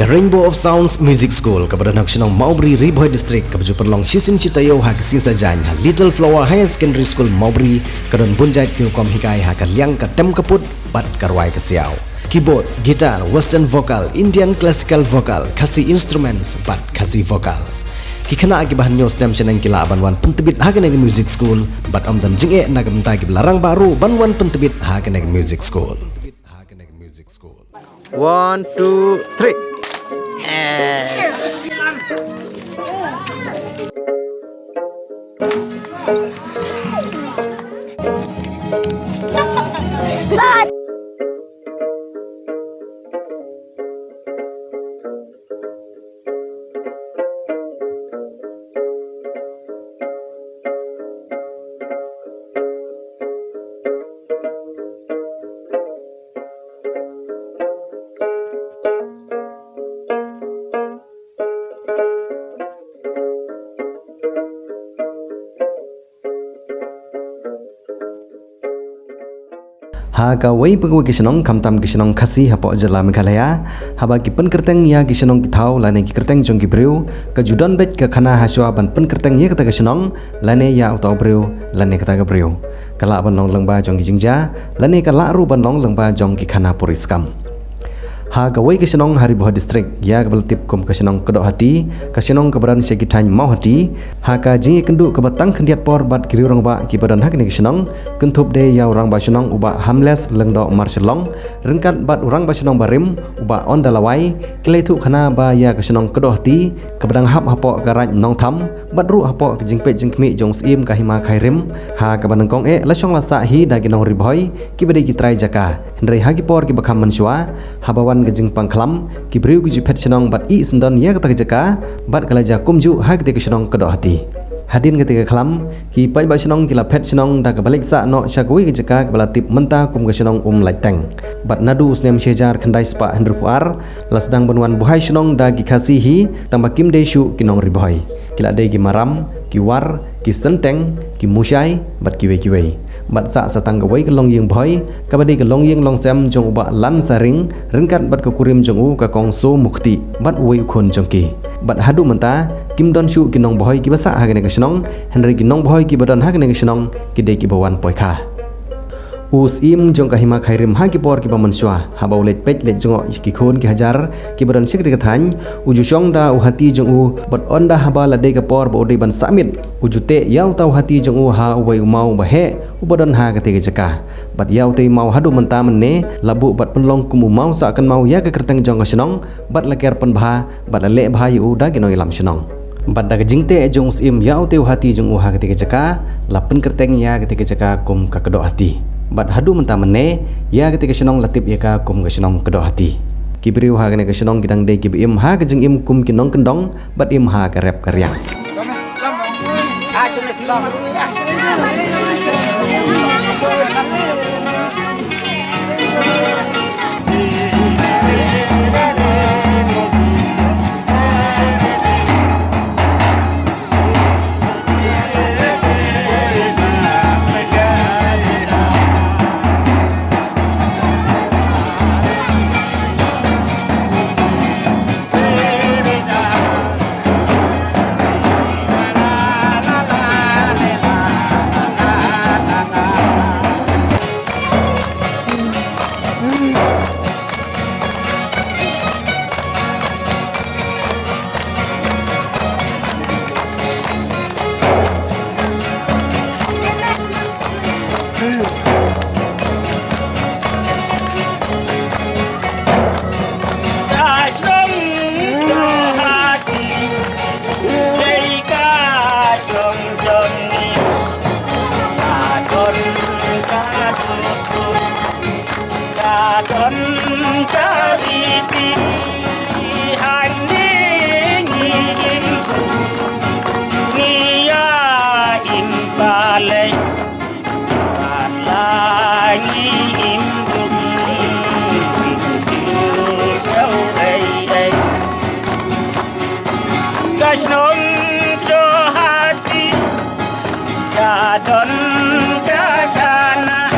The Rainbow of Sounds Music School kepada Naksionong Maubri Riboy District kepada perlong Sisim Citayo hak sisa jan Little Flower Higher Secondary School Maubri kedon bunjait kiukom hikai hak liang ka tem kaput bat karwai ka siau. Keyboard, gitar, western vocal, Indian classical vocal, kasi instruments bat kasi vocal. Kikana akibahan nyos dam senang kila banwan pentebit hakan nag music school bat om dam jinge nag mentai larang baru banwan pentebit hakan nag music school. 1, 2, 3. Haka wei pegawai kisenong kamtam kisenong kasi hapok jela Meghalaya haba ki penkerteng ya kisenong kitau lane ki kerteng jong ki breu ke judan bet ke khana haswa ban penkerteng ya kata kisenong lane ya utau breu lane kata ke breu kala ban long lengba jong ki jingja lane kala ru ban long lengba jong ki khana puriskam. Haka wei kisenong Hariboh District ya kebal tip kom kisenong kedok hati kisenong kebaran sekitany mau hati haka jingi kendu ke batang kendiat por bat kiri orang ba ki badan hak ni kisenong kentup de ya orang ba senong uba hamles lengdo marcelong rengkat bat orang ba senong barim uba on dalawai kiletu khana ba ya kisenong kedok hati kebadang hap hapok garaj nong tham bat ru hapok jingpe jingkmi jong sim kahima khairim ha kabadang kong la song la sa hi da ginong riboy ki bade ki trai jaka hendrai hagi por ki bakam manswa habawan gejing pangklam ki briu ki jipet senong bat I sendon ya kata jaka bat kalaja kumju hak de senong kedok hati hadin ketika kelam ki pai ba senong kila pet senong da balik sa no syakwi ki jaka kepala tip menta kum ke senong laiteng bat nadu snem sejar khandai spa hendru puar lasdang benwan buhai senong da ki khasihi tambah kim de shu kinong riboy kila de ki maram ki war ki senteng ki musyai bat ki wei bat sa satang gawai ke long yeng boy kabadi ke long yeng long sem jong uba lan saring rengkat bat ke kurim jong u ka kong so mukti bat wei khon jong ki bat hadu menta kim don shu kinong boy ki basa hagane ke senong henry kinong boy ki badan hagane ke senong ki de ki bawan poikha us im jong kahima khairim ha ki por ki pamanswa habau let pet let jongo ki khon ki hajar ki badan sik de kathan uju shong da u hati jong u bat onda haba la de ka por bo de ban samit uju te yau tau hati jong u ha wei mau ba he u badan ha ka te ke jaka bat yau te mau hadu menta menne labu bat penlong kumu mau sa kan mau ya ka kerteng jong ka senong bat laker pen bha bat le bha yu da ki no ilam senong bat da jingte jong usim yau te u hati jong u ha ka te ke jaka lapen kerteng ya ka te ke jaka kum ka kedok hati bat hadu menta menne ya ketika senong latip ya ka kum ke senong kedok hati kibriu ha ke senong kidang de kibim ha ke jing im kum kinong kendong bat im ha ke rep karyang Kasnong do hati kadon kakana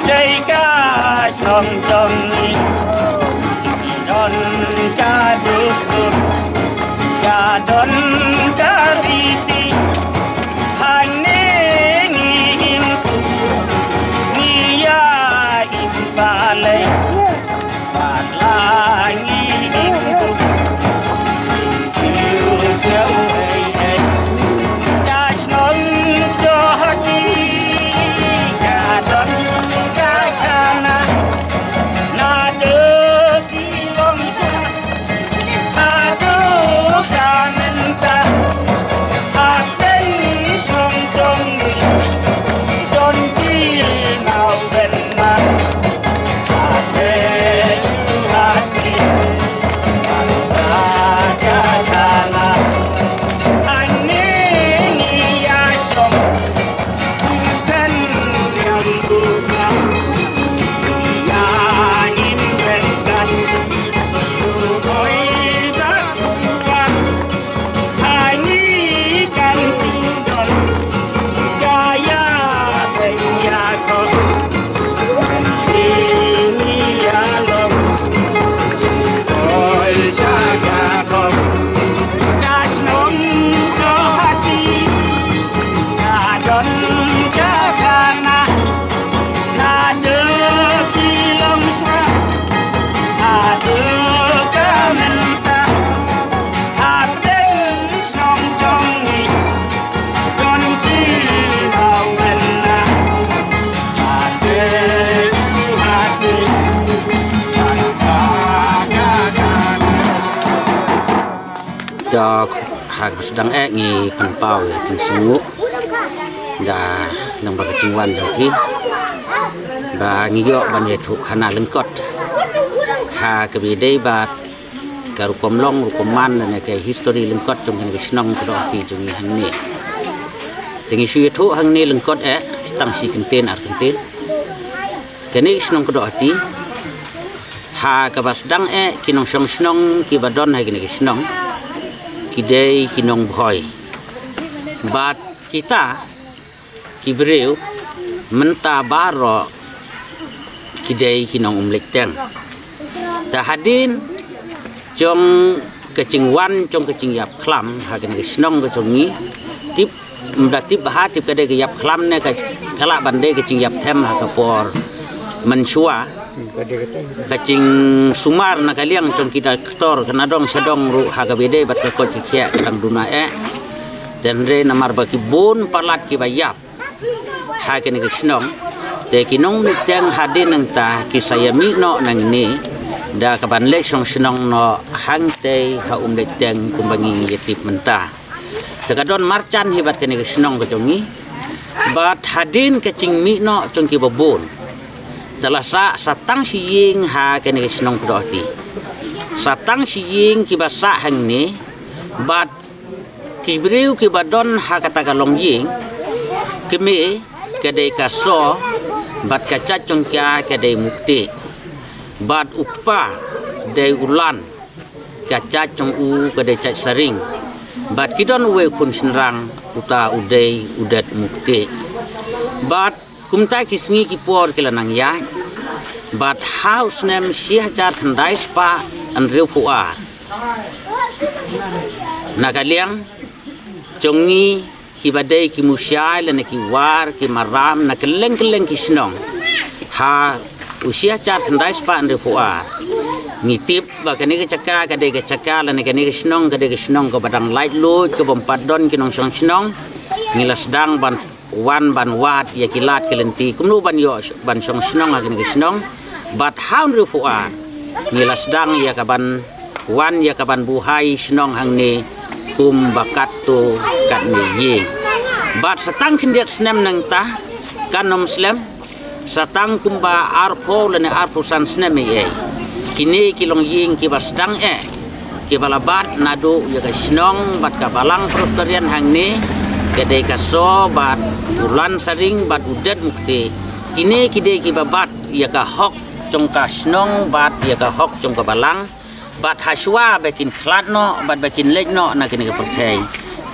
Đây cả sông trong đi Don cả đứt đứt Cả don cả riti Hành nê nghi hiểm su Nghi ya im ba lê Bát la nghi hiểm tu Yêu dấu ấy ấy Cả sông cho đi Cả don cả khana Na đơ kỳ lòng xa Na đơ cả mình ta Hát tên sông trong đi Don đi nào bên mà Hát tên hát đi Hát ra cả cha la Anh nê nghi ya sông Bukan yang bukan Ya inventan Tuhoy dakuan Hangikan tudon Kaya kaya ko Ini alom Ol saga ko Kasnon ko hati Kadon kakana Nada kilang sa Ada kamenta Aten song jong ni Don ki mau bena Ada yu hati Bangsa kakana cho hak sedang ngi penpau tin sungu da nang bagi cingwan daki ba ngiyo ban ye thuk khana lengkot ha ke bidei ba karu komlong rukoman ne ke history lengkot jong ke snong ko ti jong ni hang ni tingi su ye thuk hang ni lengkot stang si kenten ar kenten kene snong ko ti ha ka bas dang kinong song snong ki badon ha kene snong kidei kinong bhoi bat kita kibreu menta baro kidei kinong umlek teng ta hadin jong kecingwan jong kecing yap klam hagen snong ke jongi tip mdatip bahat tip kade ke yap klam ne ka kala bande kecing yap them ha ka por mensua kacing sumar na kaliang con kita ktor kenadong sedong ru haga bede bat ke kot kia kadang duna dan re namar baki bon palat ki bayap ha ke ni snong te kinong teng hadin nang ta ki sayami no nang ni da ka ban le song snong no hang te ha le teng kumbangi yetip menta te kadon marchan hibat ke ni snong ke jongi bat hadin kacing mi no con ki babon Telasa satang siying ha kene snong prodoti satang siying kibasa hang ni bat kibriu kibadon ha kata kalong ying keme kade kaso bat kacat congkia kade mukti bat upa de ulan kacat cong u kade cat saring bat kidon we kun senrang uta udai udat mukti bat kumta kisngi kipor kelanang ya bat house nem syah jar thandai spa an riu puar nakaliang jongi kibadai kimusyai lene kiwar kimaram nakeleng keleng kisnong ha usia jar thandai spa an riu puar ngitip bakane ke caka kade ke caka lene kane kisnong kade kisnong ko badang light load ke bompat don kinong song snong ngilas dang ban wan ban wat ya kilat kelenti kumnu ban yo ban song snong agin snong bat haun rufuar ngilas dang ya kaban wan ya kaban buhai snong hang ni kum bakat tu kat ni ye bat satang kindiat snem nang ta kanom slem satang kumba arpo lene arpo san snem ye kini kilong ying kibas dang kibalabat nado ya snong bat kabalang prosterian hang ni kedai kaso bat ulan saring bat udat mukti kini kidei kibabat ya ka hok congka snong bat ya ka hok congka balang bat haswa bakin klat no bat bakin lej no na kini ka percay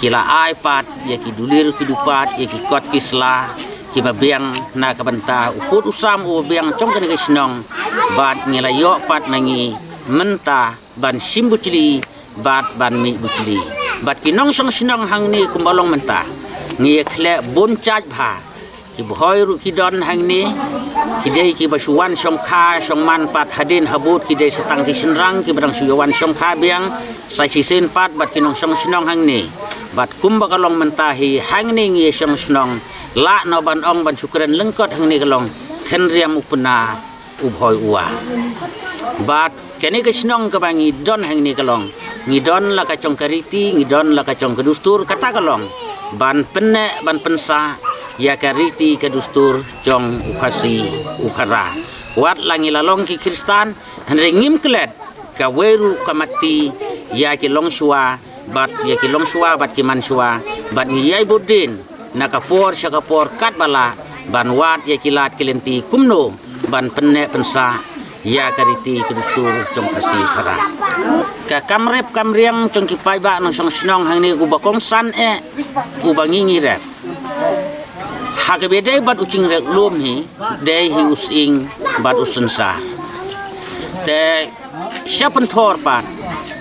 kila ai pat ya ki dulir ki dupat ya ki kot kisla kiba biang na kabanta uput usam u biang chong kan senong bat ngilayo pat mangi menta ban simbucili bat ban mi bucili bat kinong song senong hang ni kumbalong menta ngi khle bon chaj bha ki boy ru ki don hang ni ki dei ki basuan song kha song man pat hadin habut ki dei setang ki senrang ki barang suyawan song kha biang sai si sen pat bat kinong song senong hang ni bat kumba kalong mentahi hang ni ngi song senong la no ban ong ban sukren lengkot hang ni kalong khen riam upna ubhoi uwa bat kene ke senong ke bangi don hang ni kalong ngi don la ka chong kariti ngi don la ka chong kedustur kata kalong ban penne ban pensa ya kariti kedustur chong ukasi ukara wat langi lalong ki kristan henre ngim klet ka weru kamati ya ki long shua bat ya ki long shua bat ki man shua bat ngi yai budin nakapor syakapor kat bala ban wat ya kilat kelenti kumno ban penne pensa ya kariti kedustur chong kasi kara ka kamrep kamriang chong ki pai ba nong song snong hang ni ubakong san ubangi ngirep hakebede bat ucing rek lum hi dei hi using bat usensa te siapen thor pat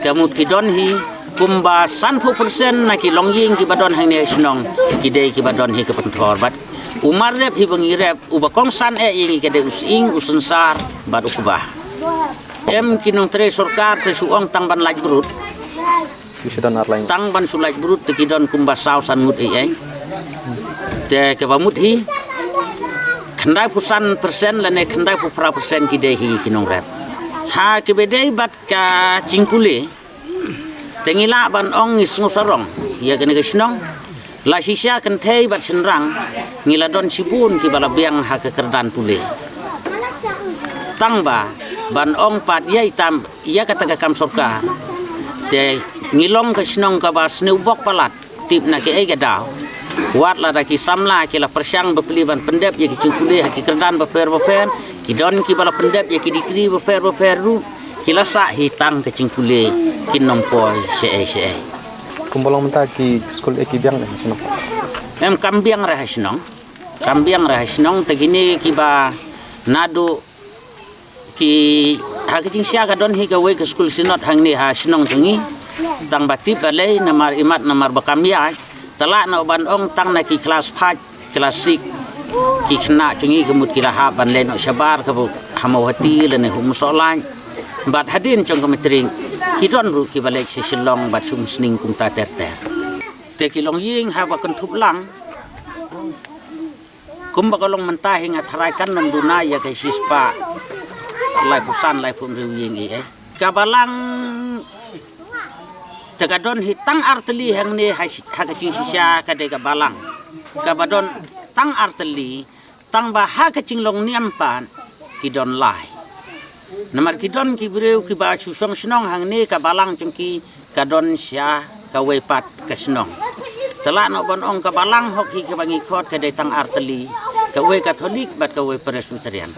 kamut kidon hi kumba 100% na ki longying ki badon hang ni snong ki dei ki badon hi ke penthor bat umar rep hi bangi rep ubakong san ingi ke dei using usensar bat ukubah em kinong tre sorkar te suong tang ban laj brut Kisadan arlain. tang ban sulaj brut te kidon kumba saw san mut te ke bamut hi khandai pusan persen lane khandai pupra persen ki dei hi kinong rep ha ke bedei bat ka cingkule tengila ban ong isngu sarong ya kene ke snong la sisya kan thei bat senrang ngila don sibun ki bala biang ha ke kerdan pule tangba ban ong pat yai tam ya kata ka kam sorka te ngilong ke snong ka ba sneu bok palat tip na ke ga daw wat la da ki samla ki la persyang bepeli ban pendep ya ki cingkule ha ki kerdan befer ki don ki bala pendep ya ki dikri befer ru ki la sa hitang ke cingkule ki nompoi se Kumbalong menta ki skul eki biang ni sino. em kambiang rahasnong tegini kiba nado ki hakicing sia ka don hi ka we ke skul sinot hang ni ha sinong tungi tang bati pale namar imat namar bakamya tala no ban ong tang na ki kelas 5 klasik ki khna tungi kemut ki lahab ban le no sabar ka hamau hati le ne hum solan bat hadin chong kemetring ki don ru ki balek si silong bat sum sning kum ta ter te ki long ying ha ba kan thup lang kum ba kalong mentah hing atharai kan nom duna ya ke sispa lai pusan lai pum riu ying kabalang tegadon hitang arteli hang ni ha ka cing sisya ka de kabalang kabadon tang arteli tang ba ha ka cing long niam pan ki don lai namar kidon ki breu ki ba chu song snong hang ni ka balang chungki ka don sya ka we pat ka snong tala no bon ong ka balang hok hi ka bangi khot ka de tang arteli ka we katolik bat ka we presbyterian